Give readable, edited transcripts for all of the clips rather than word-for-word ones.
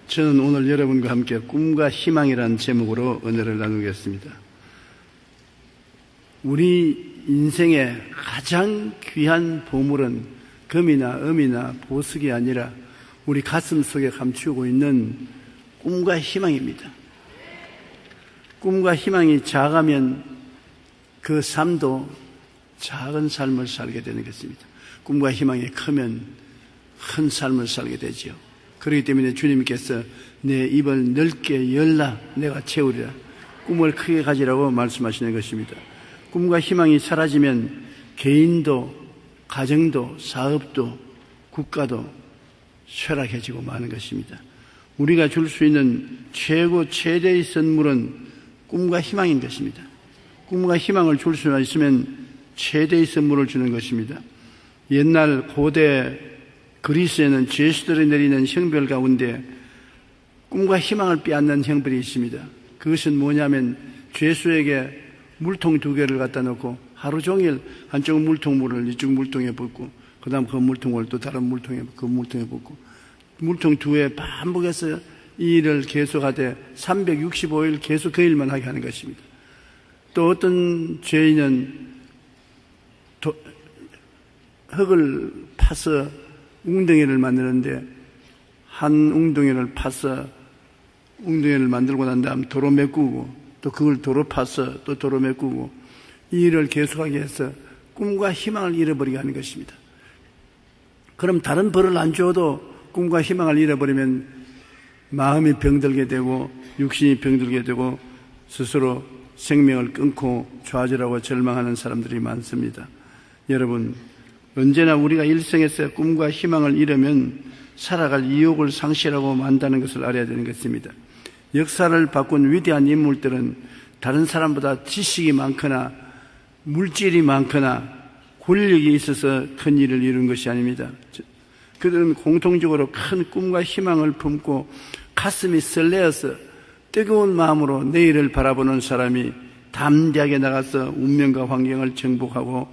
저는 오늘 여러분과 함께 꿈과 희망이라는 제목으로 은혜를 나누겠습니다. 우리 인생의 가장 귀한 보물은 금이나 음이나 보석이 아니라 우리 가슴 속에 감추고 있는 꿈과 희망입니다. 꿈과 희망이 작으면 그 삶도 작은 삶을 살게 되는 것입니다. 꿈과 희망이 크면 큰 삶을 살게 되죠. 그렇기 때문에 주님께서 내 입을 넓게 열라 내가 채우리라, 꿈을 크게 가지라고 말씀하시는 것입니다. 꿈과 희망이 사라지면 개인도 가정도 사업도 국가도 쇠락해지고 마는 것입니다. 우리가 줄 수 있는 최대의 선물은 꿈과 희망인 것입니다. 꿈과 희망을 줄 수 있으면 최대의 선물을 주는 것입니다. 옛날 고대 그리스에는 죄수들이 내리는 형벌 가운데 꿈과 희망을 빼앗는 형벌이 있습니다. 그것은 뭐냐면 죄수에게 물통 2개를 갖다 놓고 하루 종일 한쪽 물통물을 이쪽 물통에 붓고 그 다음 그 물통을 또 다른 물통에 그 물통에 붓고 물통 2회 반복해서 이 일을 계속하되 365일 계속 그 일만 하게 하는 것입니다. 또 어떤 죄인은 흙을 파서 웅덩이를 만드는데 한 웅덩이를 파서 웅덩이를 만들고 난 다음 도로 메꾸고 또 그걸 도로 파서 또 도로 메꾸고 이 일을 계속하게 해서 꿈과 희망을 잃어버리게 하는 것입니다. 그럼 다른 벌을 안 줘도 꿈과 희망을 잃어버리면 마음이 병들게 되고 육신이 병들게 되고 스스로 생명을 끊고 좌절하고 절망하는 사람들이 많습니다. 여러분, 언제나 우리가 일생에서 꿈과 희망을 잃으면 살아갈 이욕을 상실하고 만다는 것을 알아야 되는 것입니다. 역사를 바꾼 위대한 인물들은 다른 사람보다 지식이 많거나 물질이 많거나 권력이 있어서 큰 일을 이룬 것이 아닙니다. 그들은 공통적으로 큰 꿈과 희망을 품고 가슴이 설레어서 뜨거운 마음으로 내일을 바라보는 사람이 담대하게 나가서 운명과 환경을 정복하고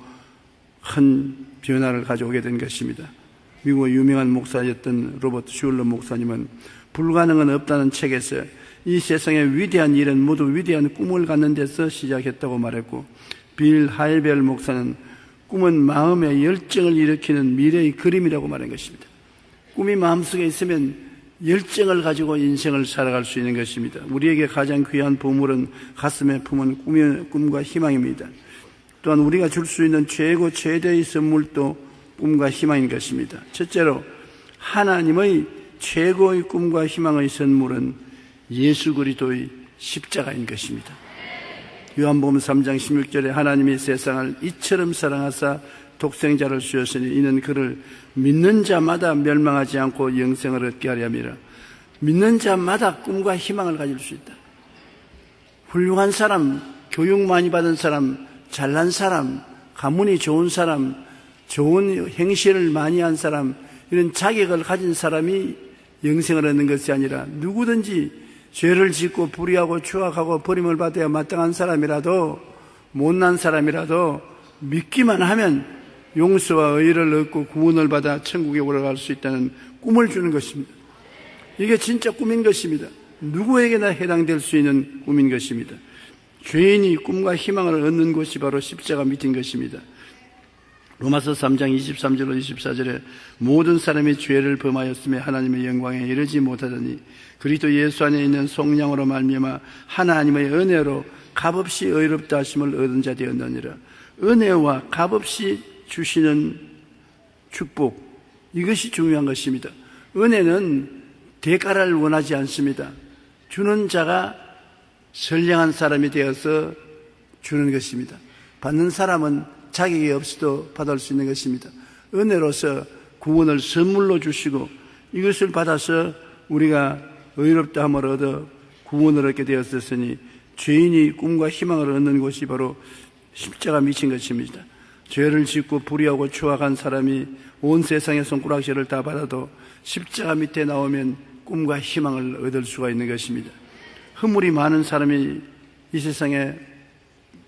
큰 변화를 가져오게 된 것입니다. 미국의 유명한 목사였던 로버트 슐러 목사님은 불가능은 없다는 책에서 이 세상의 위대한 일은 모두 위대한 꿈을 갖는 데서 시작했다고 말했고, 빌 하이벨 목사는 꿈은 마음의 열정을 일으키는 미래의 그림이라고 말한 것입니다. 꿈이 마음속에 있으면 열정을 가지고 인생을 살아갈 수 있는 것입니다. 우리에게 가장 귀한 보물은 가슴에 품은 꿈과 희망입니다. 또한 우리가 줄 수 있는 최대의 선물도 꿈과 희망인 것입니다. 첫째로 하나님의 최고의 꿈과 희망의 선물은 예수 그리스도의 십자가인 것입니다. 요한복음 3장 16절에 하나님이 세상을 이처럼 사랑하사 독생자를 주셨으니 이는 그를 믿는 자마다 멸망하지 않고 영생을 얻게 하려 함이라. 믿는 자마다 꿈과 희망을 가질 수 있다. 훌륭한 사람, 교육 많이 받은 사람, 잘난 사람, 가문이 좋은 사람, 좋은 행실을 많이 한 사람, 이런 자격을 가진 사람이 영생을 얻는 것이 아니라 누구든지 죄를 짓고 불의하고 추악하고 버림을 받아야 마땅한 사람이라도 못난 사람이라도 믿기만 하면 용서와 의를 얻고 구원을 받아 천국에 올라갈 수 있다는 꿈을 주는 것입니다. 이게 진짜 꿈인 것입니다. 누구에게나 해당될 수 있는 꿈인 것입니다. 죄인이 꿈과 희망을 얻는 곳이 바로 십자가 밑인 것입니다. 로마서 3장 23절로 24절에 모든 사람이 죄를 범하였으며 하나님의 영광에 이르지 못하더니 그리스도 예수 안에 있는 속량으로 말미암아 하나님의 은혜로 값없이 의롭다 하심을 얻은 자 되었느니라. 은혜와 값없이 주시는 축복, 이것이 중요한 것입니다. 은혜는 대가를 원하지 않습니다. 주는 자가 선량한 사람이 되어서 주는 것입니다. 받는 사람은 자격이 없어도 받을 수 있는 것입니다. 은혜로서 구원을 선물로 주시고 이것을 받아서 우리가 의롭다 함을 얻어 구원을 얻게 되었으니 죄인이 꿈과 희망을 얻는 곳이 바로 십자가 미친 것입니다. 죄를 짓고 불의하고 추악한 사람이 온 세상의 손가락질을 다 받아도 십자가 밑에 나오면 꿈과 희망을 얻을 수가 있는 것입니다. 허물이 많은 사람이 이 세상에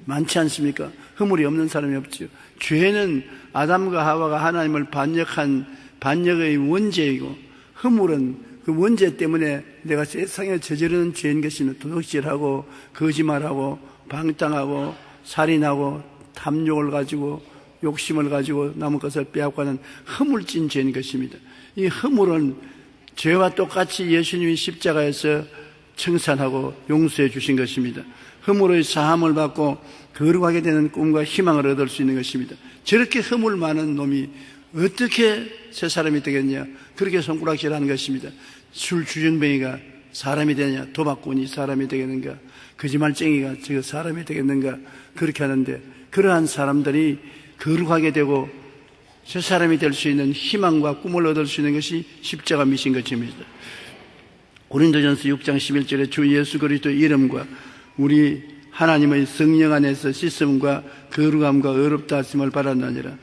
많지 않습니까? 허물이 없는 사람이 없지요. 죄는 아담과 하와가 하나님을 반역한 반역의 원죄이고 허물은 그 원죄 때문에 내가 세상에 저지르는 죄인 것이면 도둑질하고 거짓말하고 방탕하고 살인하고 탐욕을 가지고 욕심을 가지고 남의 것을 빼앗고 하는 허물진 죄인 것입니다. 이 허물은 죄와 똑같이 예수님이 십자가에서 청산하고 용서해 주신 것입니다. 허물의 사함을 받고 거룩하게 되는 꿈과 희망을 얻을 수 있는 것입니다. 저렇게 허물 많은 놈이 어떻게 새 사람이 되겠냐? 그렇게 손가락질하는 것입니다. 술 주정뱅이가 사람이 되느냐? 도박꾼이 사람이 되겠는가? 거짓말쟁이가 저 사람이 되겠는가? 그렇게 하는데, 그러한 사람들이 거룩하게 되고 새 사람이 될 수 있는 희망과 꿈을 얻을 수 있는 것이 십자가 미신 것입니다. 고린도전서 6장 11절에 주 예수 그리스도의 이름과 우리 하나님의 성령 안에서 씻음과 거룩함과 의롭다 하심을 받았느니라.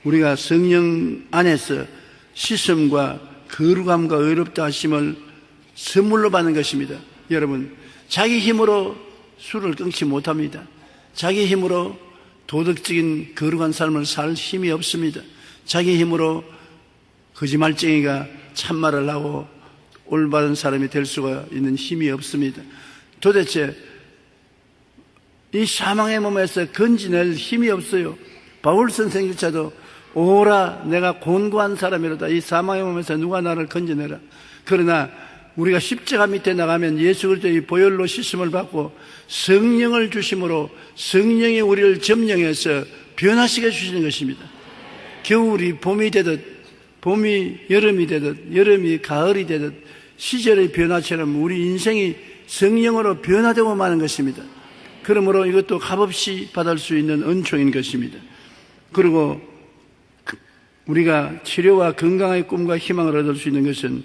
우리가 성령 안에서 씻음과 거룩함과 의롭다 하심을 선물로 받는 것입니다. 여러분, 자기 힘으로 술을 끊지 못합니다. 자기 힘으로 도덕적인 거룩한 삶을 살 힘이 없습니다. 자기 힘으로 거짓말쟁이가 참말을 하고 올바른 사람이 될 수가 있는 힘이 없습니다. 도대체 이 사망의 몸에서 건지낼 힘이 없어요. 바울 선생님조차도 오라 내가 곤고한 사람이로다. 이 사망의 몸에서 누가 나를 건져내라. 그러나 우리가 십자가 밑에 나가면 예수 그리스도의 보혈로 씻음을 받고 성령을 주심으로 성령이 우리를 점령해서 변화시켜 주시는 것입니다. 겨울이 봄이 되듯, 봄이 여름이 되듯, 여름이 가을이 되듯 시절의 변화처럼 우리 인생이 성령으로 변화되고 마는 것입니다. 그러므로 이것도 값없이 받을 수 있는 은총인 것입니다. 그리고 우리가 치료와 건강의 꿈과 희망을 얻을 수 있는 것은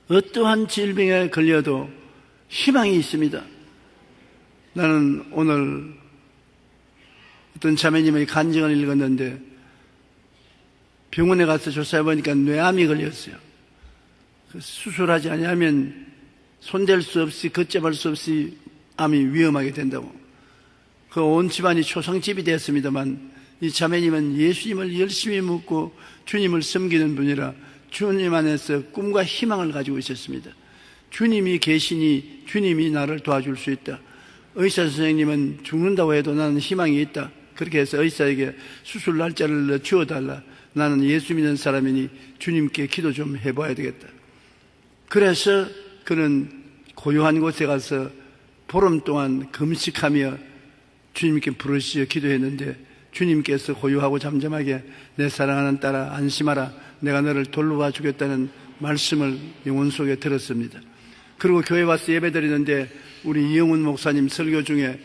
어떠한 질병에 걸려도 희망이 있습니다. 나는 오늘 어떤 자매님의 간증을 읽었는데 병원에 가서 조사해보니까 뇌암이 걸렸어요. 수술하지 않으면 손댈 수 없이 걷잡을 수 없이 암이 위험하게 된다고. 그 온 집안이 초상집이 되었습니다만 이 자매님은 예수님을 열심히 묻고 주님을 섬기는 분이라 주님 안에서 꿈과 희망을 가지고 있었습니다. 주님이 계시니 주님이 나를 도와줄 수 있다. 의사 선생님은 죽는다고 해도 나는 희망이 있다. 그렇게 해서 의사에게 수술 날짜를 주어달라. 나는 예수 믿는 사람이니 주님께 기도 좀 해봐야 되겠다. 그래서 그는 고요한 곳에 가서 보름 동안 금식하며 주님께 부르시어 기도했는데 주님께서 고요하고 잠잠하게 내 사랑하는 딸아 안심하라. 내가 너를 돌보아 주겠다는 말씀을 영혼 속에 들었습니다. 그리고 교회 와서 예배드리는데 우리 이영훈 목사님 설교 중에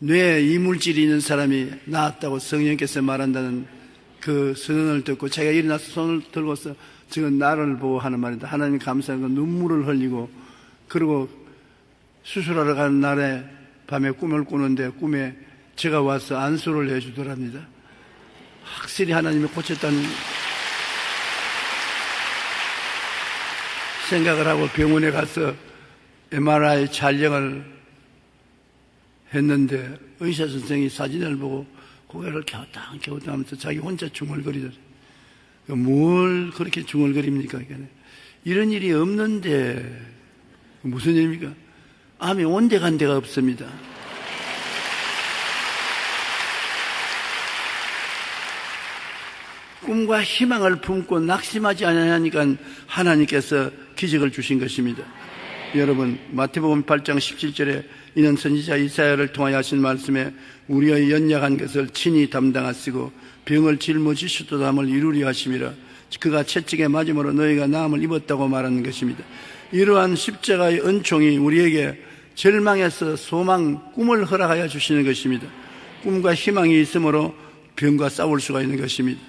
뇌에 이물질이 있는 사람이 나았다고 성령께서 말한다는 그 선언을 듣고 제가 일어나서 손을 들고서 지금 나를 보고 하는 말인데 하나님 감사하고 눈물을 흘리고 그리고 수술하러 가는 날에 밤에 꿈을 꾸는데 꿈에 제가 와서 안수를 해주더랍니다. 확실히 하나님이 고쳤다는 생각을 하고 병원에 가서 MRI 촬영을 했는데 의사 선생이 사진을 보고 고개를 갸우뚱 하면서 자기 혼자 중얼거리더래요. 뭘 그렇게 중얼거립니까? 이런 일이 없는데 무슨 일입니까? 암이 온데간 데가 없습니다. 꿈과 희망을 품고 낙심하지 않으니까 하나님께서 기적을 주신 것입니다. 여러분 마태복음 8장 17절에 이는 선지자 이사야를 통하여 하신 말씀에 우리의 연약한 것을 친히 담당하시고 병을 짊어지시도 담을 이루려 하심이라. 그가 채찍에 맞음으로 너희가 나음을 입었다고 말하는 것입니다. 이러한 십자가의 은총이 우리에게 절망에서 소망, 꿈을 허락하여 주시는 것입니다. 꿈과 희망이 있으므로 병과 싸울 수가 있는 것입니다.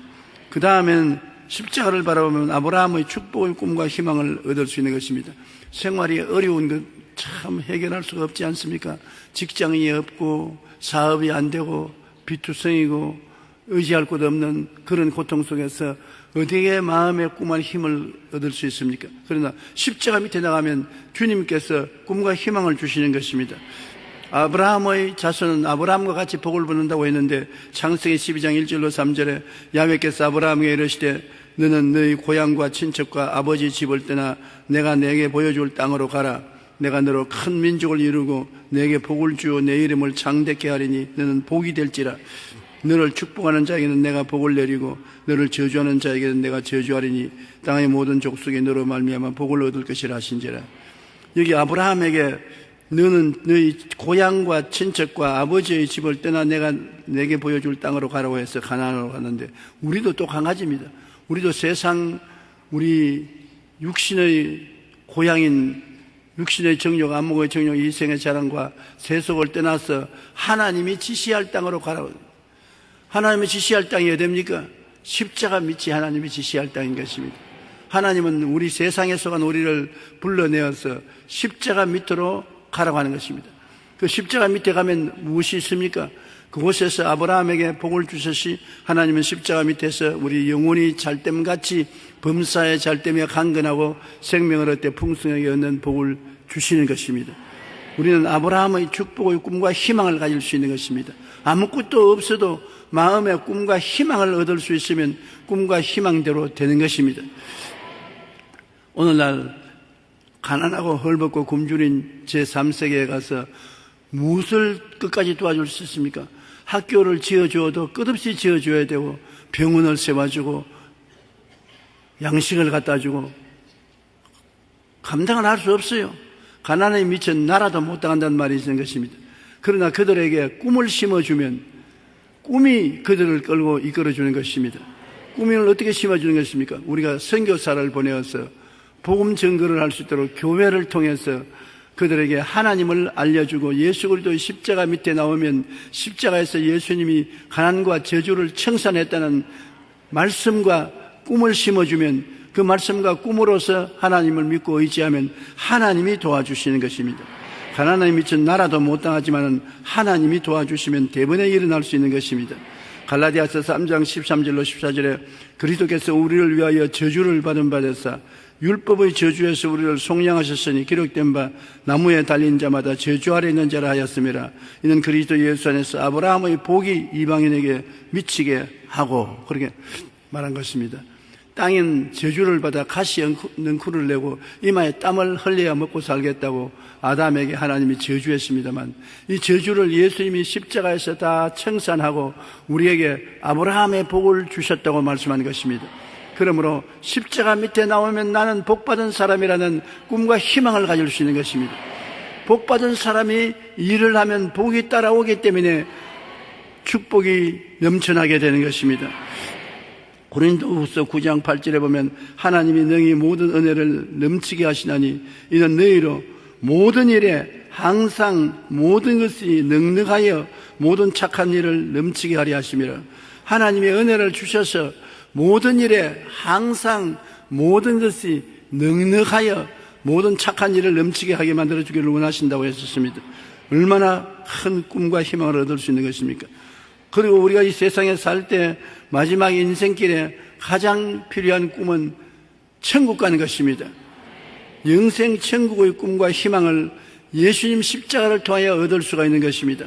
그 다음엔 십자가를 바라보면 아브라함의 축복의 꿈과 희망을 얻을 수 있는 것입니다. 생활이 어려운 것 참 해결할 수가 없지 않습니까? 직장이 없고 사업이 안 되고 비투성이고 의지할 곳 없는 그런 고통 속에서 어디에 마음의 꿈과 힘을 얻을 수 있습니까? 그러나 십자가 밑에 나가면 주님께서 꿈과 희망을 주시는 것입니다. 아브라함의 자손은 아브라함과 같이 복을 받는다고 했는데 창세기 12장 1절로 3절에 야훼께서 아브라함에게 이르시되 너는 너희 고향과 친척과 아버지 집을 떠나 내가 내게 보여줄 땅으로 가라. 내가 너로 큰 민족을 이루고 내게 복을 주어 내 이름을 창대케 하리니 너는 복이 될지라. 너를 축복하는 자에게는 내가 복을 내리고 너를 저주하는 자에게는 내가 저주하리니 땅의 모든 족속에 너로 말미암아 복을 얻을 것이라 하신지라. 여기 아브라함에게 너는 너희 고향과 친척과 아버지의 집을 떠나 내가 내게 보여줄 땅으로 가라고 해서 가나안으로 갔는데, 우리도 또 강아지입니다. 우리도 세상 우리 육신의 고향인 육신의 정욕, 안목의 정욕, 이생의 자랑과 세속을 떠나서 하나님이 지시할 땅으로 가라고. 하나님이 지시할 땅이 어디입니까? 십자가 밑이 하나님이 지시할 땅인 것입니다. 하나님은 우리 세상에서 간 우리를 불러내어서 십자가 밑으로 가라고 하는 것입니다. 그 십자가 밑에 가면 무엇이 있습니까? 그곳에서 아브라함에게 복을 주셨시 하나님은 십자가 밑에서 우리 영혼이 잘됨같이 범사에 잘됨에 강건하고 생명을 얻되 풍성하게 얻는 복을 주시는 것입니다. 우리는 아브라함의 축복의 꿈과 희망을 가질 수 있는 것입니다. 아무것도 없어도 마음의 꿈과 희망을 얻을 수 있으면 꿈과 희망대로 되는 것입니다. 오늘날 가난하고 헐벗고 굶주린 제3세계에 가서 무엇을 끝까지 도와줄 수 있습니까? 학교를 지어주어도 끝없이 지어줘야 되고, 병원을 세워주고, 양식을 갖다 주고, 감당을 할 수 없어요. 가난에 미쳐 나라도 못 당한다는 말이 있는 것입니다. 그러나 그들에게 꿈을 심어주면 꿈이 그들을 끌고 이끌어주는 것입니다. 꿈을 어떻게 심어주는 것입니까? 우리가 선교사를 보내어서 복음 증거를 할 수 있도록 교회를 통해서 그들에게 하나님을 알려주고, 예수 그리스도의 십자가 밑에 나오면 십자가에서 예수님이 가난과 저주를 청산했다는 말씀과 꿈을 심어주면, 그 말씀과 꿈으로서 하나님을 믿고 의지하면 하나님이 도와주시는 것입니다. 가난에 미친 나라도 못 당하지만 하나님이 도와주시면 대번에 일어날 수 있는 것입니다. 갈라디아서 3장 13절로 14절에 그리스도께서 우리를 위하여 저주를 받은 바 되사 율법의 저주에서 우리를 속량하셨으니 기록된 바 나무에 달린 자마다 저주 아래 있는 자라 하였음이라. 이는 그리스도 예수 안에서 아브라함의 복이 이방인에게 미치게 하고, 그렇게 말한 것입니다. 땅은 저주를 받아 가시 넝쿨을 내고 이마에 땀을 흘려야 먹고 살겠다고 아담에게 하나님이 저주했습니다만, 이 저주를 예수님이 십자가에서 다 청산하고 우리에게 아브라함의 복을 주셨다고 말씀한 것입니다. 그러므로 십자가 밑에 나오면 나는 복받은 사람이라는 꿈과 희망을 가질 수 있는 것입니다. 복받은 사람이 일을 하면 복이 따라오기 때문에 축복이 넘쳐나게 되는 것입니다. 고린도후서 9장 8절에 보면 하나님이 너희 모든 은혜를 넘치게 하시나니 이는 너희로 모든 일에 항상 모든 것이 넉넉하여 모든 착한 일을 넘치게 하려 하심이라. 하나님의 은혜를 주셔서 모든 일에 항상 모든 것이 넉넉하여 모든 착한 일을 넘치게 하게 만들어 주기를 원하신다고 했었습니다. 얼마나 큰 꿈과 희망을 얻을 수 있는 것입니까? 그리고 우리가 이 세상에 살 때 마지막 인생길에 가장 필요한 꿈은 천국 가는 것입니다. 영생 천국의 꿈과 희망을 예수님 십자가를 통하여 얻을 수가 있는 것입니다.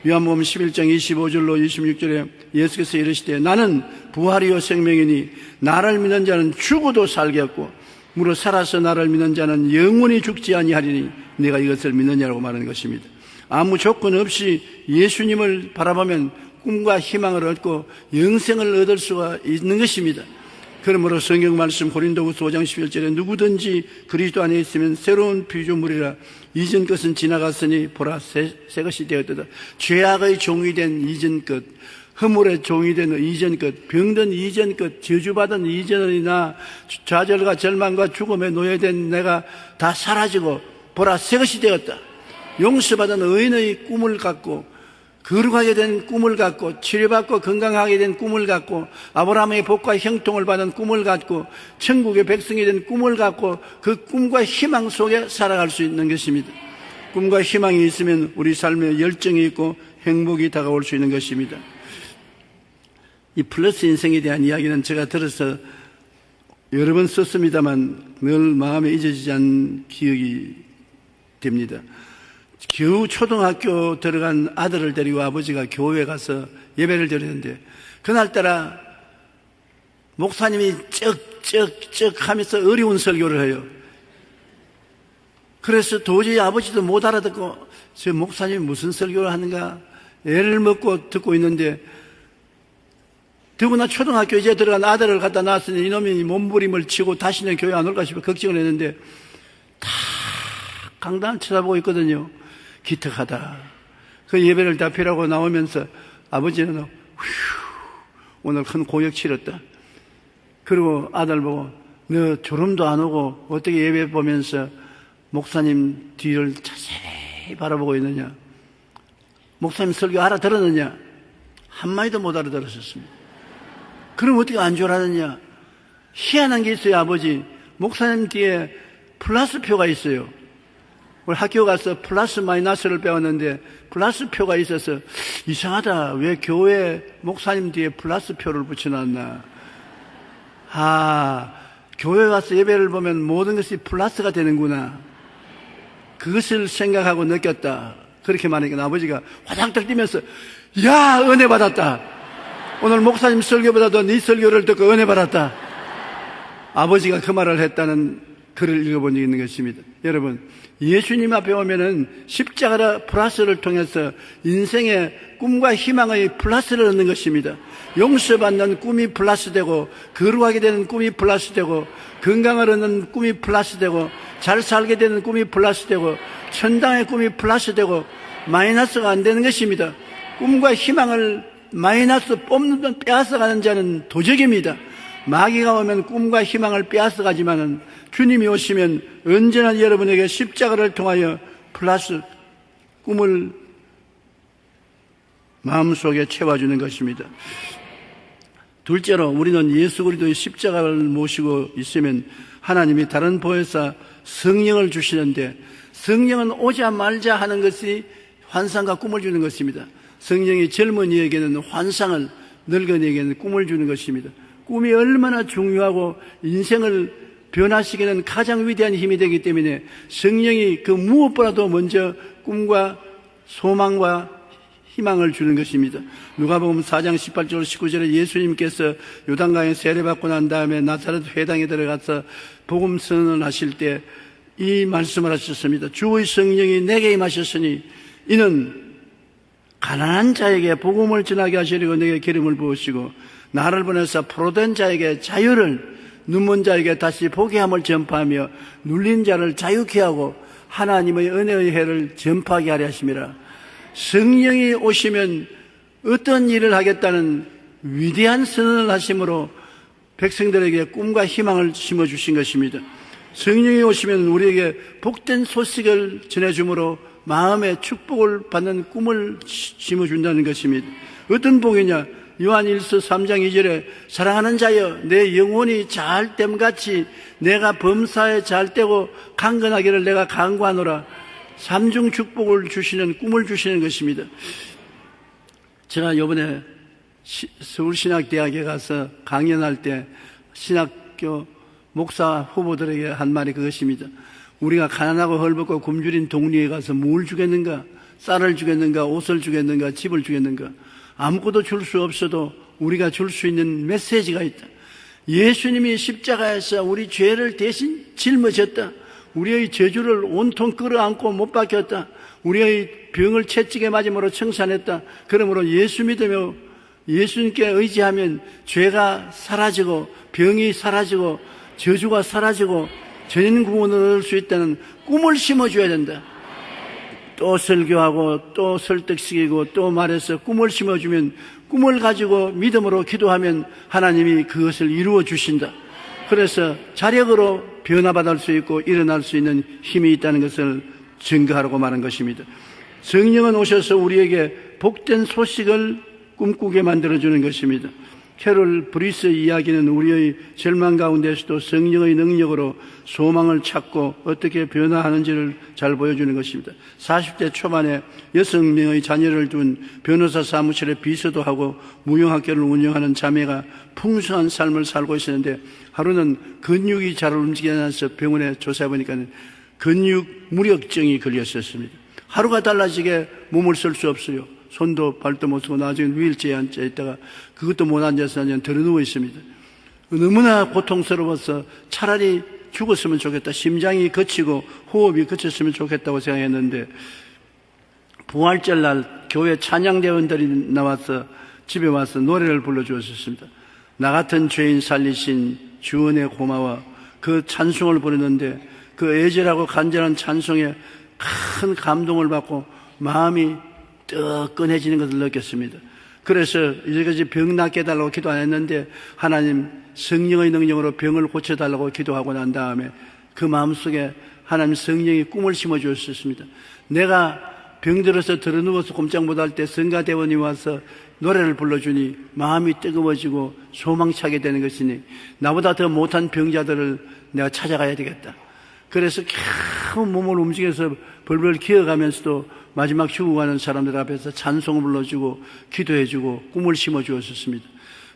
요한복음 11장 25절로 26절에 예수께서 이르시되 나는 부활이요 생명이니 나를 믿는 자는 죽어도 살겠고 무릇 살아서 나를 믿는 자는 영원히 죽지 아니하리니 내가 이것을 믿느냐라고 말하는 것입니다. 아무 조건 없이 예수님을 바라보면 꿈과 희망을 얻고 영생을 얻을 수가 있는 것입니다. 그러므로 성경 말씀 고린도후서 5장 11절에 누구든지 그리스도 안에 있으면 새로운 피조물이라 이전 것은 지나갔으니 보라 새 것이 되었다. 죄악의 종이 된 이전 것, 허물의 종이 된 이전 것, 병든 이전 것, 저주받은 이전이나 좌절과 절망과 죽음에 노예된 내가 다 사라지고 보라 새 것이 되었다. 용서받은 의인의 꿈을 갖고 거룩하게 된 꿈을 갖고 치료받고 건강하게 된 꿈을 갖고 아브라함의 복과 형통을 받은 꿈을 갖고 천국의 백성이 된 꿈을 갖고 그 꿈과 희망 속에 살아갈 수 있는 것입니다. 꿈과 희망이 있으면 우리 삶에 열정이 있고 행복이 다가올 수 있는 것입니다. 이 플러스 인생에 대한 이야기는 제가 들어서 여러 번 썼습니다만 늘 마음에 잊어지지 않는 기억이 됩니다. 겨우 초등학교 들어간 아들을 데리고 아버지가 교회에 가서 예배를 드리는데 그날따라 목사님이 쩍쩍쩍 하면서 어려운 설교를 해요. 그래서 도저히 아버지도 못 알아듣고 저 목사님이 무슨 설교를 하는가 애를 먹고 듣고 있는데, 더구나 초등학교 이제 들어간 아들을 갖다 놨으니 이놈이 몸부림을 치고 다시는 교회 안 올까 싶어 걱정을 했는데 다 강단 쳐다보고 있거든요. 기특하다. 그 예배를 다 피라고 나오면서 아버지는 오늘 큰 고역 치렀다. 그리고 아들 보고 너 졸음도 안 오고 어떻게 예배 보면서 목사님 뒤를 자세히 바라보고 있느냐. 목사님 설교 알아들었느냐. 한마디도 못 알아들었었습니다. 그럼 어떻게 안 졸았느냐. 희한한 게 있어요. 아버지 목사님 뒤에 플러스표가 있어요. 우리 학교 가서 플러스 마이너스를 배웠는데 플러스표가 있어서 이상하다. 왜 교회 목사님 뒤에 플러스표를 붙여놨나. 교회 가서 예배를 보면 모든 것이 플러스가 되는구나. 그것을 생각하고 느꼈다. 그렇게 말하니까 아버지가 화장짝 뛰면서 야, 은혜 받았다. 오늘 목사님 설교보다도 네 설교를 듣고 은혜 받았다. 아버지가 그 말을 했다는 글을 읽어본 적이 있는 것입니다. 여러분, 예수님 앞에 오면은 십자가 플러스를 통해서 인생의 꿈과 희망의 플러스를 얻는 것입니다. 용서받는 꿈이 플러스되고, 거룩하게 되는 꿈이 플러스되고, 건강을 얻는 꿈이 플러스되고, 잘 살게 되는 꿈이 플러스되고, 천당의 꿈이 플러스되고, 마이너스가 안 되는 것입니다. 꿈과 희망을 마이너스 뽑는, 빼앗아가는 자는 도적입니다. 마귀가 오면 꿈과 희망을 빼앗아가지만은 주님이 오시면 언제나 여러분에게 십자가를 통하여 플러스 꿈을 마음속에 채워주는 것입니다. 둘째로 우리는 예수 그리스도의 십자가를 모시고 있으면 하나님이 다른 보혜사 성령을 주시는데, 성령은 오자 말자 하는 것이 환상과 꿈을 주는 것입니다. 성령이 젊은이에게는 환상을, 늙은이에게는 꿈을 주는 것입니다. 꿈이 얼마나 중요하고 인생을 변화시키는 가장 위대한 힘이 되기 때문에 성령이 그 무엇보다도 먼저 꿈과 소망과 희망을 주는 것입니다. 누가복음 4장 18절 19절에 예수님께서 요단강에 세례받고 난 다음에 나사렛 회당에 들어가서 복음 선언을 하실 때 이 말씀을 하셨습니다. 주의 성령이 내게 임하셨으니 이는 가난한 자에게 복음을 전하게 하시려고 내게 기름을 부으시고 나를 보내서 포로된 자에게 자유를, 눈먼 자에게 다시 보게 함을 전파하며 눌린 자를 자유케 하고 하나님의 은혜의 해를 전파하게 하려 하심이라. 성령이 오시면 어떤 일을 하겠다는 위대한 선언을 하심으로 백성들에게 꿈과 희망을 심어주신 것입니다. 성령이 오시면 우리에게 복된 소식을 전해주므로 마음의 축복을 받는 꿈을 심어준다는 것입니다. 어떤 복이냐? 요한일서 3장 2절에 사랑하는 자여 내 영혼이 잘됨같이 내가 범사에 잘되고 강건하기를 내가 간구하노라. 삼중 축복을 주시는 꿈을 주시는 것입니다. 제가 이번에 서울신학대학에 가서 강연할 때 신학교 목사 후보들에게 한 말이 그것입니다. 우리가 가난하고 헐벗고 굶주린 동리에 가서 뭘 주겠는가? 쌀을 주겠는가? 옷을 주겠는가? 집을 주겠는가? 아무것도 줄 수 없어도 우리가 줄 수 있는 메시지가 있다. 예수님이 십자가에서 우리 죄를 대신 짊어졌다. 우리의 저주를 온통 끌어안고 못 박혔다. 우리의 병을 채찍에 맞음으로 청산했다. 그러므로 예수 믿으며 예수님께 의지하면 죄가 사라지고 병이 사라지고 저주가 사라지고 전인구원을 얻을 수 있다는 꿈을 심어줘야 된다. 또 설교하고 또 설득시키고 또 말해서 꿈을 심어주면 꿈을 가지고 믿음으로 기도하면 하나님이 그것을 이루어 주신다. 그래서 자력으로 변화받을 수 있고 일어날 수 있는 힘이 있다는 것을 증거하라고 말한 것입니다. 성령은 오셔서 우리에게 복된 소식을 꿈꾸게 만들어주는 것입니다. 캐롤 브리스의 이야기는 우리의 절망 가운데서도 성령의 능력으로 소망을 찾고 어떻게 변화하는지를 잘 보여주는 것입니다. 40대 초반에 6명의 자녀를 둔 변호사 사무실에 비서도 하고 무용학교를 운영하는 자매가 풍성한 삶을 살고 있었는데 하루는 근육이 잘 움직이지 않아서 병원에 조사해보니까 근육 무력증이 걸렸었습니다. 하루가 달라지게 몸을 쓸 수 없어요. 손도 발도 못 쓰고 나중에 휠체어에 앉아 있다가 그것도 못 앉아서 그냥 들어누워 있습니다. 너무나 고통스러워서 차라리 죽었으면 좋겠다. 심장이 거치고 호흡이 거쳤으면 좋겠다고 생각했는데 부활절 날 교회 찬양대원들이 나와서 집에 와서 노래를 불러주었습니다. 나 같은 죄인 살리신 주은혜 고마워. 그 찬송을 부르는데 그 애절하고 간절한 찬송에 큰 감동을 받고 마음이 뜨끈해지는 것을 느꼈습니다. 그래서 이제까지 병 낫게 해달라고 기도 안 했는데 하나님 성령의 능력으로 병을 고쳐달라고 기도하고 난 다음에 그 마음속에 하나님 성령이 꿈을 심어주었습니다. 내가 병들어서 들어누워서 꼼짝 못할 때 성가대원이 와서 노래를 불러주니 마음이 뜨거워지고 소망차게 되는 것이니 나보다 더 못한 병자들을 내가 찾아가야 되겠다. 그래서 겨우 몸을 움직여서 벌벌 기어가면서도 마지막 죽어가는 사람들 앞에서 찬송을 불러주고 기도해주고 꿈을 심어주었습니다.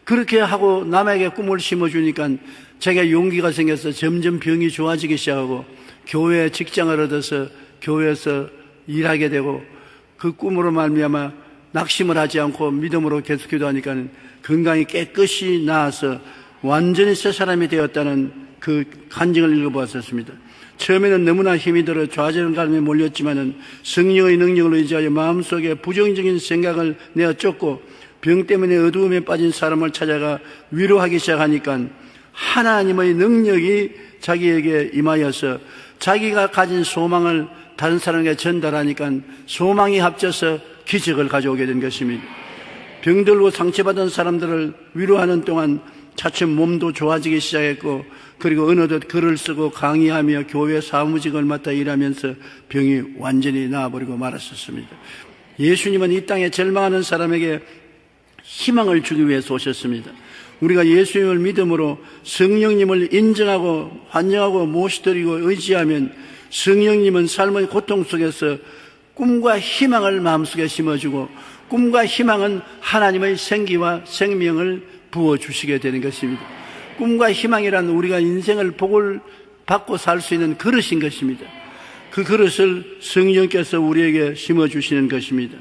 그렇게 하고 남에게 꿈을 심어주니까 제가 용기가 생겨서 점점 병이 좋아지기 시작하고 교회에 직장을 얻어서 교회에서 일하게 되고 그 꿈으로 말미암아 낙심을 하지 않고 믿음으로 계속 기도하니까 건강이 깨끗이 나아서 완전히 새 사람이 되었다는 그 간증을 읽어보았습니다. 처음에는 너무나 힘이 들어 좌절감에 몰렸지만은 성령의 능력을 의지하여 마음속에 부정적인 생각을 내어 쫓고 병 때문에 어두움에 빠진 사람을 찾아가 위로하기 시작하니까 하나님의 능력이 자기에게 임하여서 자기가 가진 소망을 다른 사람에게 전달하니까 소망이 합쳐서 기적을 가져오게 된 것입니다. 병들고 상처받은 사람들을 위로하는 동안 차츰 몸도 좋아지기 시작했고 그리고 어느덧 글을 쓰고 강의하며 교회 사무직을 맡아 일하면서 병이 완전히 나아버리고 말았었습니다. 예수님은 이 땅에 절망하는 사람에게 희망을 주기 위해서 오셨습니다. 우리가 예수님을 믿음으로 성령님을 인정하고 환영하고 모시드리고 의지하면 성령님은 삶의 고통 속에서 꿈과 희망을 마음속에 심어주고 꿈과 희망은 하나님의 생기와 생명을 부어주시게 되는 것입니다. 꿈과 희망이란 우리가 인생을 복을 받고 살 수 있는 그릇인 것입니다. 그 그릇을 성령께서 우리에게 심어주시는 것입니다.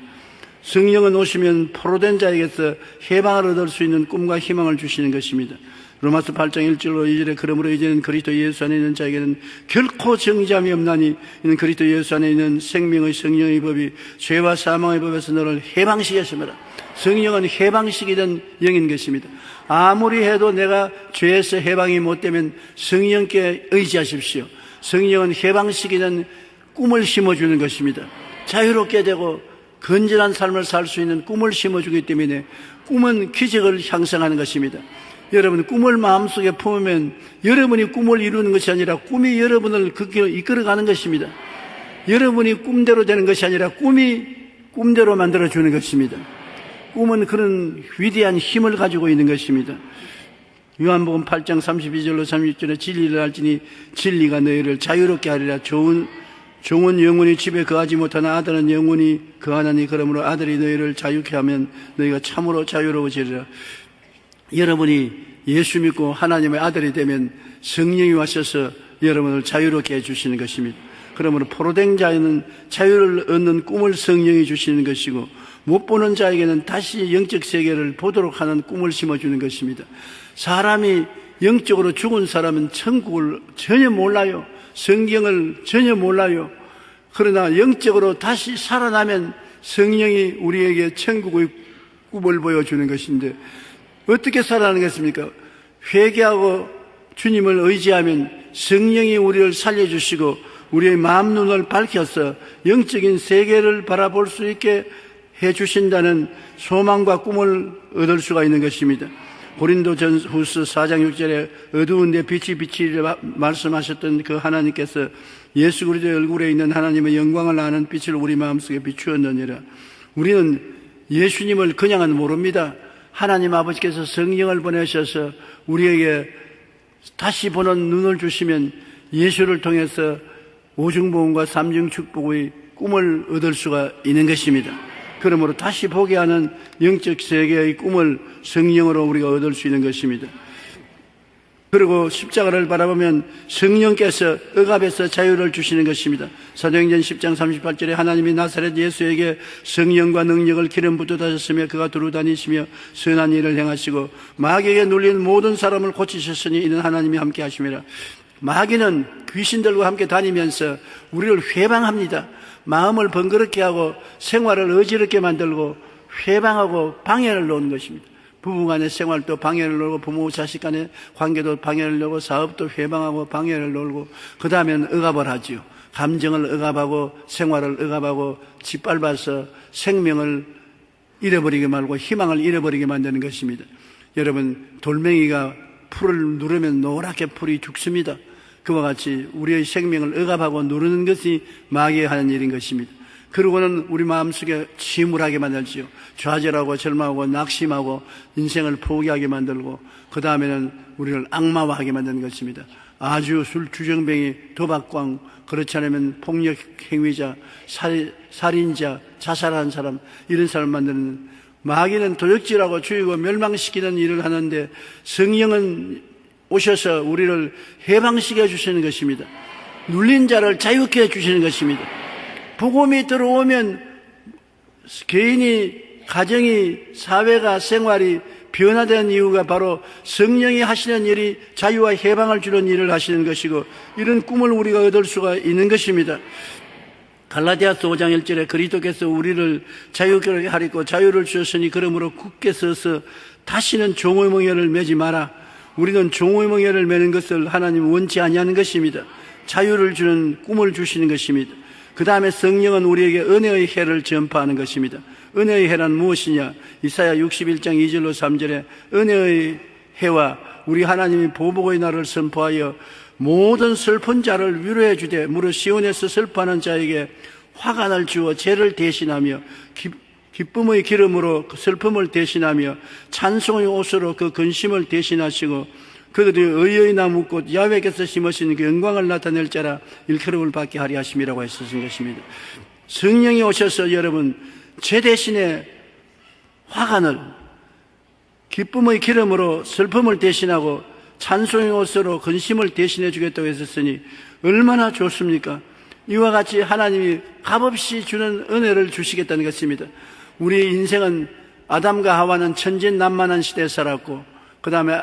성령은 오시면 포로된 자에게서 해방을 얻을 수 있는 꿈과 희망을 주시는 것입니다. 로마서 8장 1절로 2절에 그러므로 이제는 그리스도 예수 안에 있는 자에게는 결코 정죄함이 없나니 이는 그리스도 예수 안에 있는 생명의 성령의 법이 죄와 사망의 법에서 너를 해방시켰습니다. 성령은 해방시키던 영인 것입니다. 아무리 해도 내가 죄에서 해방이 못 되면 성령께 의지하십시오. 성령은 해방시키는 꿈을 심어주는 것입니다. 자유롭게 되고 건전한 삶을 살 수 있는 꿈을 심어주기 때문에 꿈은 기적을 형성하는 것입니다. 여러분 꿈을 마음속에 품으면 여러분이 꿈을 이루는 것이 아니라 꿈이 여러분을 그 길로 이끌어가는 것입니다. 여러분이 꿈대로 되는 것이 아니라 꿈이 꿈대로 만들어주는 것입니다. 꿈은 그런 위대한 힘을 가지고 있는 것입니다. 요한복음 8장 32절로 36절에 진리를 알지니 진리가 너희를 자유롭게 하리라. 종은 영원히 집에 거하지 못하나 아들은 영원히 거하나니 그러므로 아들이 너희를 자유케 하면 너희가 참으로 자유로워지리라. 여러분이 예수 믿고 하나님의 아들이 되면 성령이 와셔서 여러분을 자유롭게 해주시는 것입니다. 그러므로 포로된 자에는 자유를 얻는 꿈을 성령이 주시는 것이고 못 보는 자에게는 다시 영적 세계를 보도록 하는 꿈을 심어주는 것입니다. 사람이 영적으로 죽은 사람은 천국을 전혀 몰라요. 성경을 전혀 몰라요. 그러나 영적으로 다시 살아나면 성령이 우리에게 천국의 꿈을 보여주는 것인데 어떻게 살아나겠습니까? 회개하고 주님을 의지하면 성령이 우리를 살려주시고 우리의 마음 눈을 밝혀서 영적인 세계를 바라볼 수 있게 해주신다는 소망과 꿈을 얻을 수가 있는 것입니다. 고린도전후서 4장 6절에 어두운 데 빛이 비치리라 말씀하셨던 그 하나님께서 예수 그리스도의 얼굴에 있는 하나님의 영광을 아는 빛을 우리 마음속에 비추었느니라. 우리는 예수님을 그냥은 모릅니다. 하나님 아버지께서 성령을 보내셔서 우리에게 다시 보는 눈을 주시면 예수를 통해서 오중보험과 삼중축복의 꿈을 얻을 수가 있는 것입니다. 그러므로 다시 보게 하는 영적 세계의 꿈을 성령으로 우리가 얻을 수 있는 것입니다. 그리고 십자가를 바라보면 성령께서 억압에서 자유를 주시는 것입니다. 사도행전 10장 38절에 하나님이 나사렛 예수에게 성령과 능력을 기름 붓듯하셨으며 그가 두루 다니시며 선한 일을 행하시고 마귀에게 눌린 모든 사람을 고치셨으니 이는 하나님이 함께 하심이라. 마귀는 귀신들과 함께 다니면서 우리를 회방합니다. 마음을 번거롭게 하고 생활을 어지럽게 만들고 회방하고 방해를 놓는 것입니다. 부부간의 생활도 방해를 놓고 부모 자식 간의 관계도 방해를 놓고 사업도 회방하고 방해를 놓고 그 다음에는 억압을 하지요. 감정을 억압하고 생활을 억압하고 짓밟아서 생명을 잃어버리게 말고 희망을 잃어버리게 만드는 것입니다. 여러분, 돌멩이가 풀을 누르면 노랗게 풀이 죽습니다. 그와 같이 우리의 생명을 억압하고 누르는 것이 마귀가 하는 일인 것입니다. 그러고는 우리 마음속에 침울하게 만들지요. 좌절하고 절망하고 낙심하고 인생을 포기하게 만들고 그 다음에는 우리를 악마화하게 만드는 것입니다. 아주 술 주정뱅이, 도박광, 그렇지 않으면 폭력 행위자, 살인자, 자살한 사람, 이런 사람 만드는, 마귀는 도적질하고 죽이고 멸망시키는 일을 하는데 성령은 오셔서 우리를 해방시켜 주시는 것입니다. 눌린 자를 자유케 해 주시는 것입니다. 복음이 들어오면 개인이, 가정이, 사회가, 생활이 변화된 이유가 바로 성령이 하시는 일이 자유와 해방을 주는 일을 하시는 것이고 이런 꿈을 우리가 얻을 수가 있는 것입니다. 갈라디아서 5장 1절에 그리스도께서 우리를 자유케 하리고 자유를 주셨으니 그러므로 굳게 서서 다시는 종의 멍에를 매지 마라. 우리는 종의 멍에를 매는 것을 하나님 원치 아니하는 것입니다. 자유를 주는 꿈을 주시는 것입니다. 그 다음에 성령은 우리에게 은혜의 해를 전파하는 것입니다. 은혜의 해란 무엇이냐? 이사야 61장 2절로 3절에 은혜의 해와 우리 하나님이 보복의 날을 선포하여 모든 슬픈 자를 위로해 주되 무릇 시온에서 슬퍼하는 자에게 화관을 주어 죄를 대신하며 기쁨의 기름으로 그 슬픔을 대신하며 찬송의 옷으로 그 근심을 대신하시고 그들이 의의 나무꽃 야훼께서 심으신 그 영광을 나타낼 자라 일컬음을 받게 하리 하심이라고 했었던 것입니다. 성령이 오셔서 여러분 죄 대신에 화관을 기쁨의 기름으로 슬픔을 대신하고 찬송의 옷으로 근심을 대신해 주겠다고 했었으니 얼마나 좋습니까? 이와 같이 하나님이 값없이 주는 은혜를 주시겠다는 것입니다. 우리의 인생은 아담과 하와는 천진난만한 시대에 살았고 그 다음에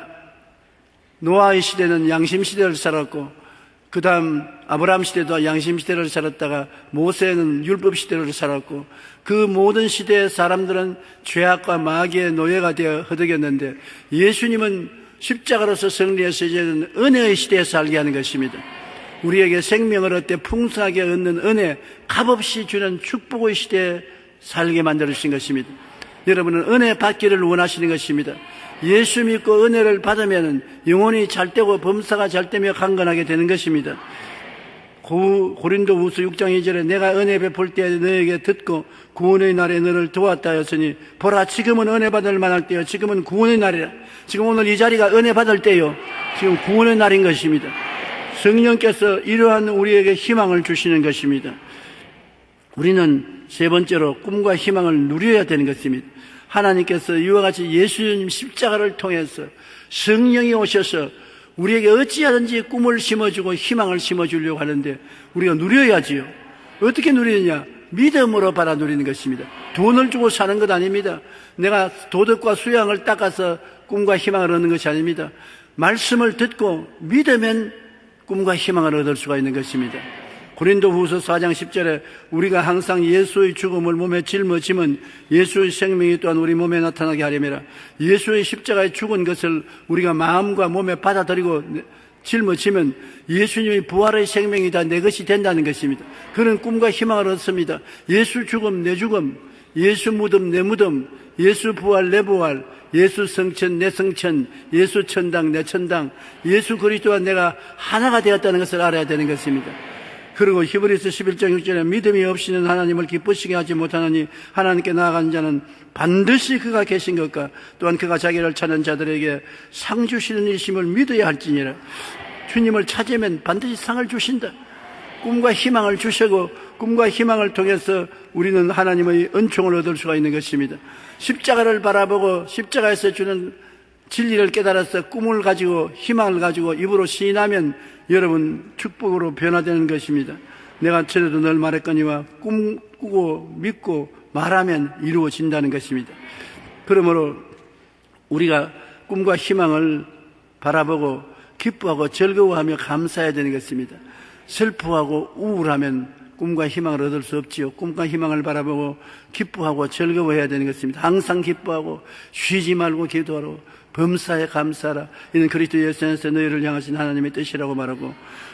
노아의 시대는 양심시대를 살았고 그 다음 아브라함 시대도 양심시대를 살았다가 모세는 율법시대를 살았고 그 모든 시대의 사람들은 죄악과 마귀의 노예가 되어 허덕였는데 예수님은 십자가로서 승리해서 이제는 은혜의 시대에 살게 하는 것입니다. 우리에게 생명을 얻되 풍성하게 얻는 은혜, 값없이 주는 축복의 시대에 살게 만들어주신 것입니다. 여러분은 은혜 받기를 원하시는 것입니다. 예수 믿고 은혜를 받으면 영혼이 잘되고 범사가 잘되며 강건하게 되는 것입니다. 고린도후서 6장 2절에 내가 은혜 베풀 때 너에게 듣고 구원의 날에 너를 도왔다 하였으니 보라 지금은 은혜 받을 만할 때요 지금은 구원의 날이라. 지금 오늘 이 자리가 은혜 받을 때요 지금 구원의 날인 것입니다. 성령께서 이러한 우리에게 희망을 주시는 것입니다. 우리는 세 번째로 꿈과 희망을 누려야 되는 것입니다. 하나님께서 이와 같이 예수님 십자가를 통해서 성령이 오셔서 우리에게 어찌하든지 꿈을 심어주고 희망을 심어주려고 하는데 우리가 누려야지요. 어떻게 누리느냐? 믿음으로 받아 누리는 것입니다. 돈을 주고 사는 것 아닙니다. 내가 도덕과 수양을 닦아서 꿈과 희망을 얻는 것이 아닙니다. 말씀을 듣고 믿으면 꿈과 희망을 얻을 수가 있는 것입니다. 고린도후서 4장 10절에 우리가 항상 예수의 죽음을 몸에 짊어지면 예수의 생명이 또한 우리 몸에 나타나게 하려매라. 예수의 십자가에 죽은 것을 우리가 마음과 몸에 받아들이고 짊어지면 예수님이 부활의 생명이 다 내 것이 된다는 것입니다. 그런 꿈과 희망을 얻습니다. 예수 죽음 내 죽음, 예수 무덤 내 무덤, 예수 부활 내 부활, 예수 성천 내 성천, 예수 천당 내 천당, 예수 그리스도와 내가 하나가 되었다는 것을 알아야 되는 것입니다. 그리고 히브리서 11장 6절에 믿음이 없이는 하나님을 기쁘시게 하지 못하느니 하나님께 나아가는 자는 반드시 그가 계신 것과 또한 그가 자기를 찾는 자들에게 상 주시는 이심을 믿어야 할지니라. 주님을 찾으면 반드시 상을 주신다. 꿈과 희망을 주시고 꿈과 희망을 통해서 우리는 하나님의 은총을 얻을 수가 있는 것입니다. 십자가를 바라보고 십자가에서 주는 진리를 깨달아서 꿈을 가지고 희망을 가지고 입으로 시인하면 여러분 축복으로 변화되는 것입니다. 내가 전에도 늘 말했거니와 꿈꾸고 믿고 말하면 이루어진다는 것입니다. 그러므로 우리가 꿈과 희망을 바라보고 기뻐하고 즐거워하며 감사해야 되는 것입니다. 슬퍼하고 우울하면 꿈과 희망을 얻을 수 없지요. 꿈과 희망을 바라보고 기뻐하고 즐거워해야 되는 것입니다. 항상 기뻐하고 쉬지 말고 기도하라. 범사에 감사하라. 이는 그리스도 예수 안에서 너희를 향하신 하나님의 뜻이라고 말하고,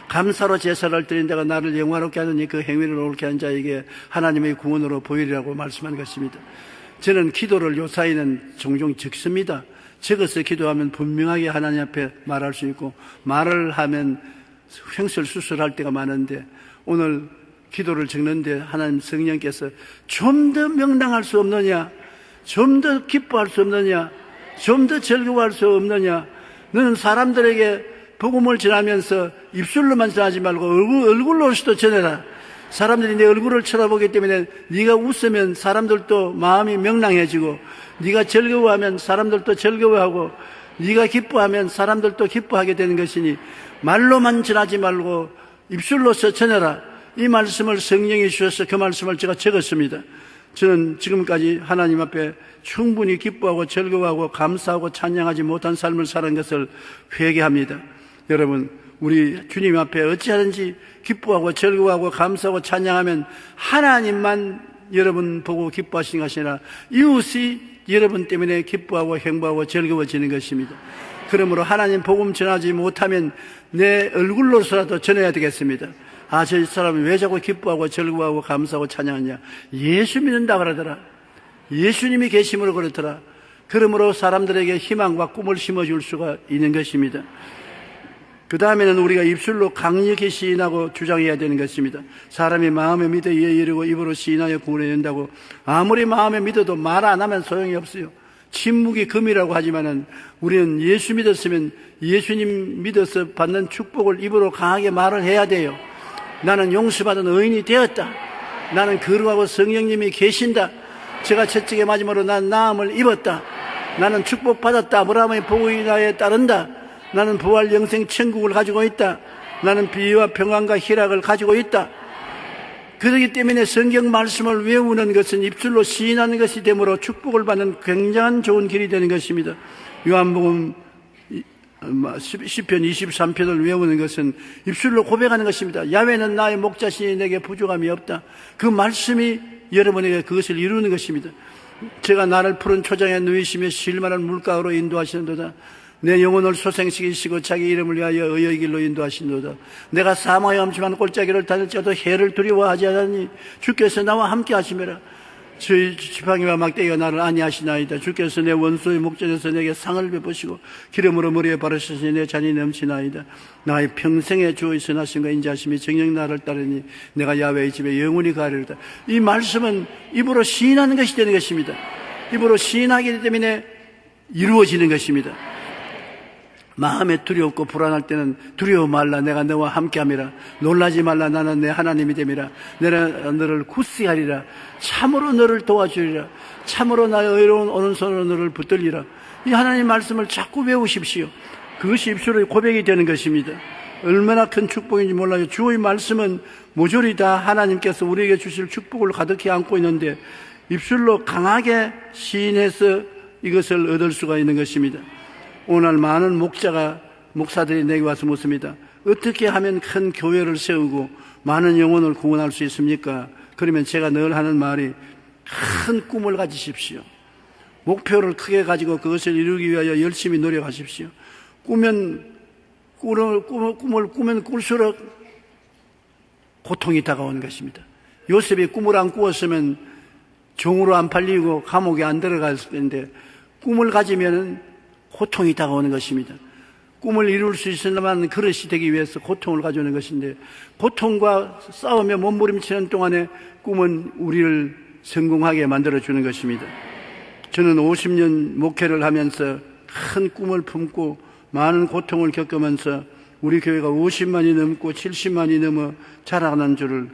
감사로 제사를 드린다가 나를 영화롭게 하느니 그 행위를 옳게 한 자에게 하나님의 구원으로 보이리라고 말씀한 것입니다. 저는 기도를 요사이는 종종 적습니다. 적어서 기도하면 분명하게 하나님 앞에 말할 수 있고, 말을 하면 횡설수설할 때가 많은데, 오늘 기도를 적는데 하나님 성령께서 좀 더 명랑할 수 없느냐, 좀 더 기뻐할 수 없느냐, 좀 더 즐거워할 수 없느냐. 너는 사람들에게 복음을 전하면서 입술로만 전하지 말고 얼굴로서도 전해라. 사람들이 내 얼굴을 쳐다보기 때문에 네가 웃으면 사람들도 마음이 명랑해지고, 네가 즐거워하면 사람들도 즐거워하고, 네가 기뻐하면 사람들도 기뻐하게 되는 것이니 말로만 전하지 말고 입술로서 전해라. 이 말씀을 성령이 주셔서 그 말씀을 제가 적었습니다. 저는 지금까지 하나님 앞에 충분히 기뻐하고 즐거워하고 감사하고 찬양하지 못한 삶을 사는 것을 회개합니다. 여러분, 우리 주님 앞에 어찌하든지 기뻐하고 즐거워하고 감사하고 찬양하면 하나님만 여러분 보고 기뻐하시는 것이 아니라 이웃이 여러분 때문에 기뻐하고 행복하고 즐거워지는 것입니다. 그러므로 하나님 복음 전하지 못하면 내 얼굴로서라도 전해야 되겠습니다. 아, 저 사람이 왜 자꾸 기뻐하고 즐거워하고 감사하고 찬양하냐? 예수 믿는다 그러더라. 예수님이 계심으로 그렇더라. 그러므로 사람들에게 희망과 꿈을 심어줄 수가 있는 것입니다. 그 다음에는 우리가 입술로 강력히 시인하고 주장해야 되는 것입니다. 사람이 마음에 믿어 이에 이르고 입으로 시인하여 구원해낸다고. 아무리 마음에 믿어도 말 안 하면 소용이 없어요. 침묵이 금이라고 하지만은 우리는 예수 믿었으면 예수님 믿어서 받는 축복을 입으로 강하게 말을 해야 돼요. 나는 용서받은 의인이 되었다. 나는 거룩하고 성령님이 계신다. 제가 채찍에 맞음으로 난 나음을 입었다. 나는 축복받았다. 아브라함의 복의나에 따른다. 나는 부활 영생 천국을 가지고 있다. 나는 비유와 평안과 희락을 가지고 있다. 그렇기 때문에 성경 말씀을 외우는 것은 입술로 시인하는 것이 되므로 축복을 받는 굉장한 좋은 길이 되는 것입니다. 요한복음 10편 23편을 외우는 것은 입술로 고백하는 것입니다. 야훼는 나의 목자시니 내게 부족함이 없다. 그 말씀이 여러분에게 그것을 이루는 것입니다. 제가 나를 푸른 초장에 누이시며 쉴만한 물가로 인도하시는도다. 내 영혼을 소생시키시고 자기 이름을 위하여 의의 길로 인도하시는도다. 내가 사망의 엄침한 골짜기를 다닐지라도 해를 두려워하지 않으니 주께서 나와 함께 하시매라. 저희 지팡이와 막대기가 나를 안위하시나이다. 주께서 내 원수의 목전에서 내게 상을 베푸시고 기름으로 머리에 바르시니 내 잔이 넘치나이다. 나의 평생에 주의 선하심과 인자하심이 정녕 나를 따르니 내가 야훼의 집에 영원히 가리로다. 이 말씀은 입으로 시인하는 것이 되는 것입니다. 입으로 시인하기 때문에 이루어지는 것입니다. 마음에 두렵고 불안할 때는 두려워 말라. 내가 너와 함께함이라. 놀라지 말라. 나는 내 하나님이 됨이라. 내가 너를 굳세하리라. 참으로 너를 도와주리라. 참으로 나의 의로운 오른손으로 너를 붙들리라. 이 하나님 말씀을 자꾸 외우십시오. 그것이 입술의 고백이 되는 것입니다. 얼마나 큰 축복인지 몰라요. 주의 말씀은 모조리 다 하나님께서 우리에게 주실 축복을 가득히 안고 있는데 입술로 강하게 시인해서 이것을 얻을 수가 있는 것입니다. 오늘 많은 목사들이 내게 와서 묻습니다. 어떻게 하면 큰 교회를 세우고 많은 영혼을 구원할 수 있습니까? 그러면 제가 늘 하는 말이 큰 꿈을 가지십시오. 목표를 크게 가지고 그것을 이루기 위하여 열심히 노력하십시오. 꿈을 꾸면 꿀수록 고통이 다가오는 것입니다. 요셉이 꿈을 안 꾸었으면 종으로 안 팔리고 감옥에 안 들어갔을 텐데 꿈을 가지면 고통이 다가오는 것입니다. 꿈을 이룰 수 있으려면 그릇이 되기 위해서 고통을 가져오는 것인데 고통과 싸우며 몸부림치는 동안에 꿈은 우리를 성공하게 만들어주는 것입니다. 저는 50년 목회를 하면서 큰 꿈을 품고 많은 고통을 겪으면서 우리 교회가 50만이 넘고 70만이 넘어 자라가는 줄을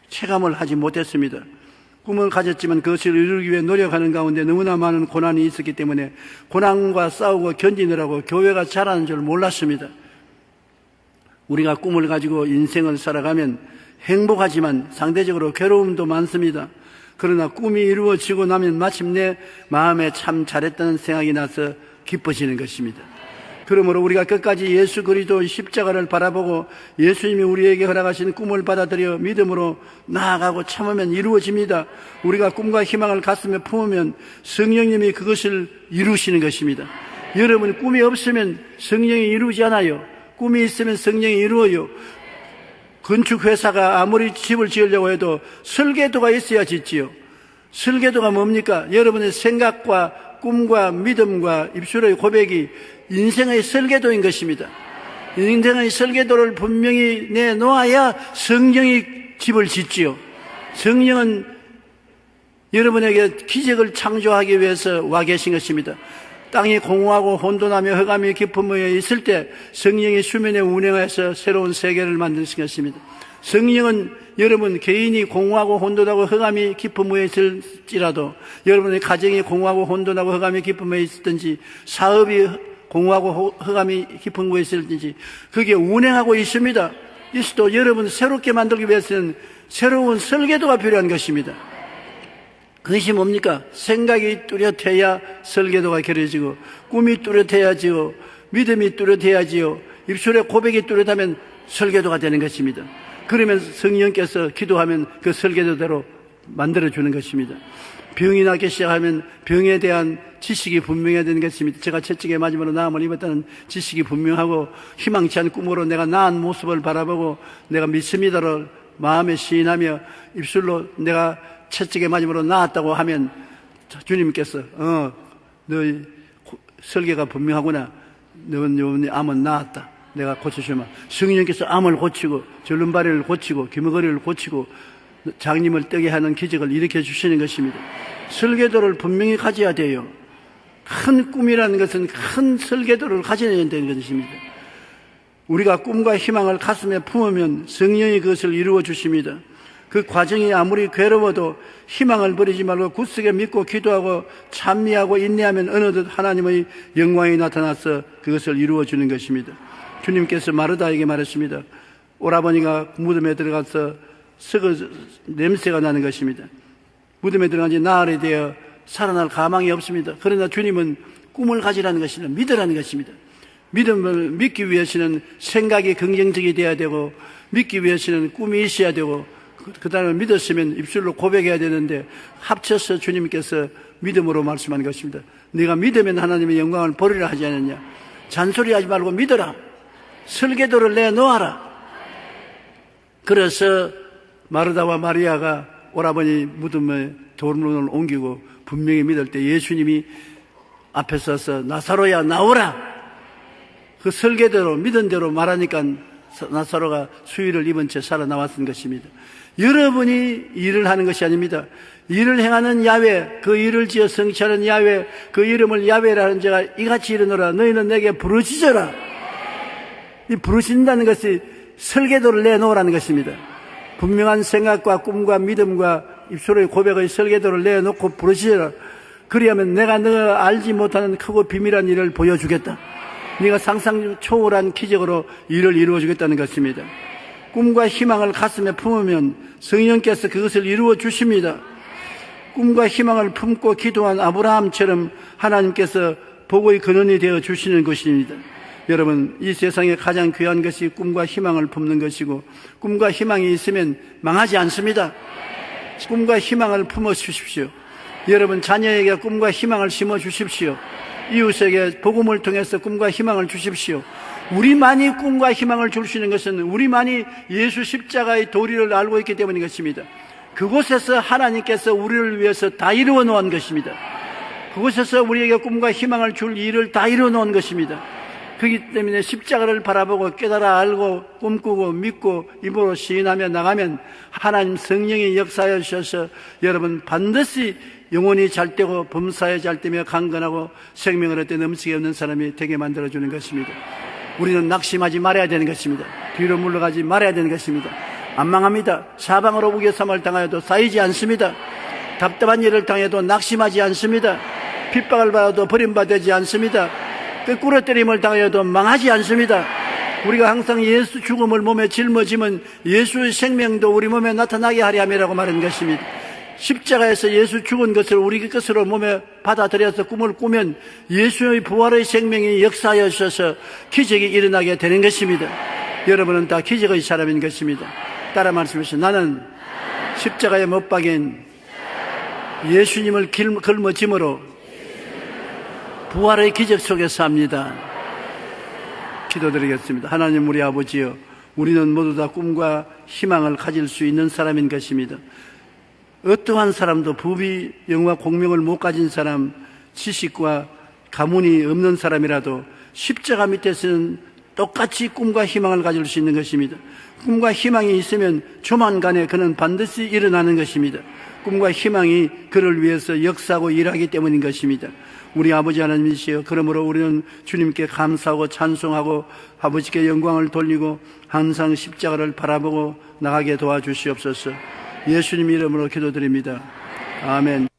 체감을 하지 못했습니다. 꿈을 가졌지만 그것을 이루기 위해 노력하는 가운데 너무나 많은 고난이 있었기 때문에 고난과 싸우고 견디느라고 교회가 자라는 줄 몰랐습니다. 우리가 꿈을 가지고 인생을 살아가면 행복하지만 상대적으로 괴로움도 많습니다. 그러나 꿈이 이루어지고 나면 마침내 마음에 참 잘했다는 생각이 나서 기뻐지는 것입니다. 그러므로 우리가 끝까지 예수 그리스도 십자가를 바라보고 예수님이 우리에게 허락하신 꿈을 받아들여 믿음으로 나아가고 참으면 이루어집니다. 우리가 꿈과 희망을 가슴에 품으면 성령님이 그것을 이루시는 것입니다. 여러분, 꿈이 없으면 성령이 이루지 않아요. 꿈이 있으면 성령이 이루어요. 건축회사가 아무리 집을 지으려고 해도 설계도가 있어야 짓지요. 설계도가 뭡니까? 여러분의 생각과 꿈과 믿음과 입술의 고백이 인생의 설계도인 것입니다. 인생의 설계도를 분명히 내놓아야 성령이 집을 짓지요. 성령은 여러분에게 기적을 창조하기 위해서 와 계신 것입니다. 땅이 공허하고 혼돈하며 흑암이 깊은 무에 있을 때 성령이 수면에 운행해서 새로운 세계를 만드신 것입니다. 성령은 여러분 개인이 공허하고 혼돈하고 흑암이 깊은 무에 있을지라도, 여러분의 가정이 공허하고 혼돈하고 흑암이 깊은 무에 있든지, 사업이 공허하고 흑암이 깊은 무에 있을지 그게 운행하고 있습니다. 이스도 여러분 새롭게 만들기 위해서는 새로운 설계도가 필요한 것입니다. 그것이 뭡니까? 생각이 뚜렷해야 설계도가 겨려지고, 꿈이 뚜렷해야지요, 믿음이 뚜렷해야지요, 입술의 고백이 뚜렷하면 설계도가 되는 것입니다. 그러면 성령께서 기도하면 그 설계도대로 만들어주는 것입니다. 병이 나기 시작하면 병에 대한 지식이 분명해야 되는 것입니다. 제가 채찍에 맞음으로 나음을 입었다는 지식이 분명하고, 희망치 않은 꿈으로 내가 나은 모습을 바라보고 내가 믿습니다를 마음에 시인하며 입술로 내가 채찍에 맞음으로 나았다고 하면 주님께서 너희 설계가 분명하구나, 너희 암은 나았다, 내가 고쳐주마. 성령께서 암을 고치고 절름발이를 고치고 귀머거리를 고치고 장님을 뜨게 하는 기적을 일으켜 주시는 것입니다. 설계도를 분명히 가져야 돼요. 큰 꿈이라는 것은 큰 설계도를 가져야 된다는 것입니다. 우리가 꿈과 희망을 가슴에 품으면 성령이 그것을 이루어 주십니다. 그 과정이 아무리 괴로워도 희망을 버리지 말고 굳세게 믿고 기도하고 찬미하고 인내하면 어느덧 하나님의 영광이 나타나서 그것을 이루어 주는 것입니다. 주님께서 마르다에게 말했습니다. 오라버니가 무덤에 들어가서 냄새가 나는 것입니다. 무덤에 들어간 지 나흘이 되어 살아날 가망이 없습니다. 그러나 주님은 꿈을 가지라는 것입니다. 믿으라는 것입니다. 믿음을 믿기 위해서는 생각이 긍정적이 되어야 되고, 믿기 위해서는 꿈이 있어야 되고, 그 다음에 믿었으면 입술로 고백해야 되는데 합쳐서 주님께서 믿음으로 말씀하는 것입니다. 네가 믿으면 하나님의 영광을 보리라 하지 않느냐. 잔소리하지 말고 믿어라. 설계도를 내놓아라. 그래서 마르다와 마리아가 오라버니 무덤에 돌문을 옮기고 분명히 믿을 때 예수님이 앞에 서서 나사로야 나오라. 그 설계대로 믿은 대로 말하니까 나사로가 수위를 입은 채 살아나왔던 것입니다. 여러분이 일을 하는 것이 아닙니다. 일을 행하는 야훼, 그 일을 지어 성취하는 야훼, 그 이름을 야훼라 하는 자가 이같이 이르노라. 너희는 내게 부르짖어라. 이 부르짖는다는 것이 설계도를 내놓으라는 것입니다. 분명한 생각과 꿈과 믿음과 입술의 고백의 설계도를 내놓고 부르짖어라. 그리하면 내가 너가 알지 못하는 크고 비밀한 일을 보여주겠다. 네가 상상 초월한 기적으로 일을 이루어주겠다는 것입니다. 꿈과 희망을 가슴에 품으면 성령께서 그것을 이루어 주십니다. 꿈과 희망을 품고 기도한 아브라함처럼 하나님께서 복의 근원이 되어 주시는 것입니다. 여러분, 이 세상에 가장 귀한 것이 꿈과 희망을 품는 것이고, 꿈과 희망이 있으면 망하지 않습니다. 꿈과 희망을 품어 주십시오. 여러분 자녀에게 꿈과 희망을 심어 주십시오. 이웃에게 복음을 통해서 꿈과 희망을 주십시오. 우리만이 꿈과 희망을 줄 수 있는 것은 우리만이 예수 십자가의 도리를 알고 있기 때문인 것입니다. 그곳에서 하나님께서 우리를 위해서 다 이루어 놓은 것입니다. 그곳에서 우리에게 꿈과 희망을 줄 일을 다 이루어 놓은 것입니다. 그렇기 때문에 십자가를 바라보고 깨달아 알고 꿈꾸고 믿고 입으로 시인하며 나가면 하나님 성령이 역사하여 주셔서 여러분 반드시 영혼이 잘되고 범사에 잘되며 강건하고 생명을 얻되 넘치게 없는 사람이 되게 만들어주는 것입니다. 우리는 낙심하지 말아야 되는 것입니다. 뒤로 물러가지 말아야 되는 것입니다. 안 망합니다. 사방으로 우겨삼을 당하여도 쌓이지 않습니다. 답답한 일을 당해도 낙심하지 않습니다. 핍박을 받아도 버림받지 않습니다. 거꾸로 때림을 당해도 망하지 않습니다. 우리가 항상 예수 죽음을 몸에 짊어지면 예수의 생명도 우리 몸에 나타나게 하려 함이라고 말한 것입니다. 십자가에서 예수 죽은 것을 우리 것으로 몸에 받아들여서 꿈을 꾸면 예수의 부활의 생명이 역사하여 주셔서 기적이 일어나게 되는 것입니다. 여러분은 다 기적의 사람인 것입니다. 따라 말씀하시죠. 나는 십자가에 못 박인 예수님을 걸머짐으로 부활의 기적 속에서 삽니다. 기도드리겠습니다. 하나님 우리 아버지여, 우리는 모두 다 꿈과 희망을 가질 수 있는 사람인 것입니다. 어떠한 사람도 부귀, 영화, 공명을 못 가진 사람, 지식과 가문이 없는 사람이라도 십자가 밑에서는 똑같이 꿈과 희망을 가질 수 있는 것입니다. 꿈과 희망이 있으면 조만간에 그는 반드시 일어나는 것입니다. 꿈과 희망이 그를 위해서 역사하고 일하기 때문인 것입니다. 우리 아버지 하나님이시여, 그러므로 우리는 주님께 감사하고 찬송하고 아버지께 영광을 돌리고 항상 십자가를 바라보고 나가게 도와주시옵소서. 예수님 이름으로 기도드립니다. 아멘.